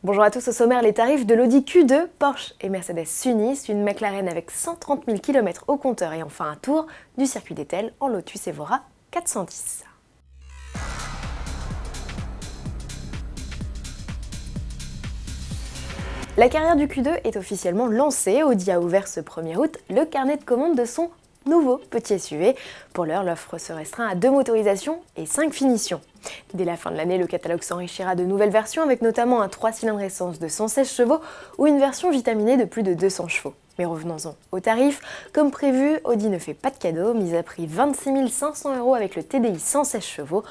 Bonjour à tous, au sommaire, les tarifs de l'Audi Q2, Porsche et Mercedes s'unissent, une McLaren avec 130 000 km au compteur et enfin un tour du circuit d'Etel en Lotus Evora 410. La carrière du Q2 est officiellement lancée. Audi a ouvert ce 1er août le carnet de commandes de son nouveau petit SUV. Pour l'heure, l'offre se restreint à 2 motorisations et 5 finitions. Dès la fin de l'année, le catalogue s'enrichira de nouvelles versions avec notamment un 3 cylindres essence de 116 chevaux ou une version vitaminée de plus de 200 chevaux. Mais revenons-en aux tarifs. Comme prévu, Audi ne fait pas de cadeau, mise à prix 26 500 € avec le TDI 116 chevaux.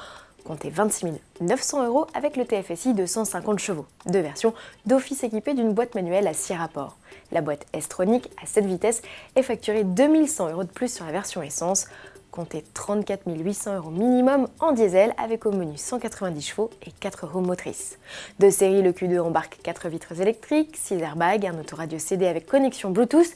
Comptez 26 900 € avec le TFSI de 150 chevaux. Deux versions d'office équipées d'une boîte manuelle à 6 rapports. La boîte S-Tronic à 7 vitesses est facturée 2100 € de plus sur la version essence. Comptez 34 800 € minimum en diesel avec au menu 190 chevaux et 4 roues motrices. De série, le Q2 embarque 4 vitres électriques, 6 airbags, un autoradio CD avec connexion Bluetooth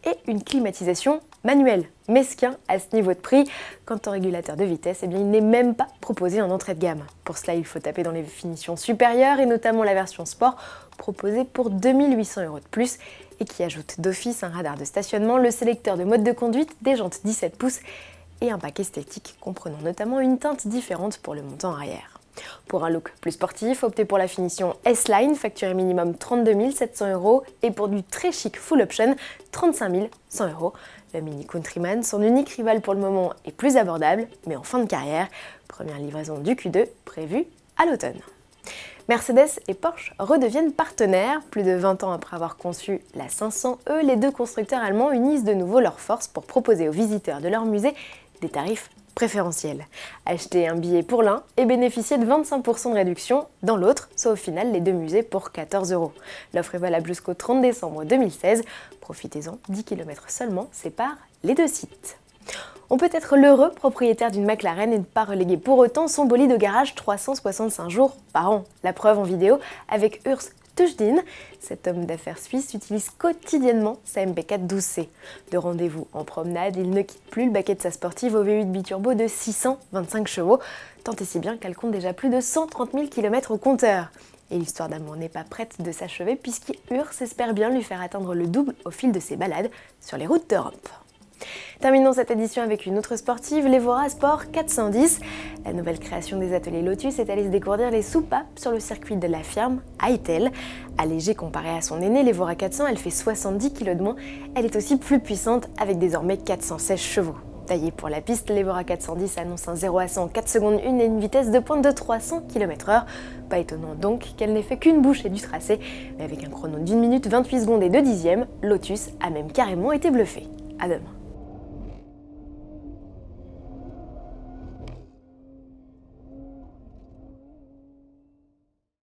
et une climatisation manuelle. Mesquin à ce niveau de prix. Quant au régulateur de vitesse, il n'est même pas proposé en entrée de gamme. Pour cela, il faut taper dans les finitions supérieures et notamment la version Sport proposée pour 2800 € de plus et qui ajoute d'office un radar de stationnement, le sélecteur de mode de conduite, des jantes 17 pouces et un pack esthétique comprenant notamment une teinte différente pour le montant arrière. Pour un look plus sportif, optez pour la finition S-Line, facturée minimum 32 700 € et pour du très chic full option, 35 100 €. Le Mini Countryman, son unique rival pour le moment, est plus abordable, mais en fin de carrière. Première livraison du Q2 prévue à l'automne. Mercedes et Porsche redeviennent partenaires. Plus de 20 ans après avoir conçu la 500e, les deux constructeurs allemands unissent de nouveau leurs forces pour proposer aux visiteurs de leur musée des tarifs préférentiels. Acheter un billet pour l'un et bénéficier de 25% de réduction dans l'autre, soit au final les deux musées pour 14 €. L'offre est valable jusqu'au 30 décembre 2016. Profitez-en, 10 km seulement séparent les deux sites. On peut être l'heureux propriétaire d'une McLaren et ne pas reléguer pour autant son bolide au garage 365 jours par an. La preuve en vidéo avec Urs Tüjdin. Cet homme d'affaires suisse utilise quotidiennement sa MP4 12C. De rendez-vous en promenade, il ne quitte plus le baquet de sa sportive au V8 biturbo de 625 chevaux, tant et si bien qu'elle compte déjà plus de 130 000 km au compteur. Et l'histoire d'amour n'est pas prête de s'achever puisqu'Urs espère bien lui faire atteindre le double au fil de ses balades sur les routes d'Europe. Terminons cette édition avec une autre sportive, l'Evora Sport 410. La nouvelle création des ateliers Lotus est allée se décourdir les soupapes sur le circuit de la firme à Etel. Allégée comparée à son aîné, l'Evora 400, elle fait 70 kg de moins. Elle est aussi plus puissante avec désormais 416 chevaux. Taillée pour la piste, l'Evora 410 annonce un 0 à 100 en 4 secondes 1 et une vitesse de pointe de 300 km/h. Pas étonnant donc qu'elle n'ait fait qu'une bouchée du tracé, mais avec un chrono d'1 minute 28 secondes et 2 dixièmes, Lotus a même carrément été bluffé. À demain.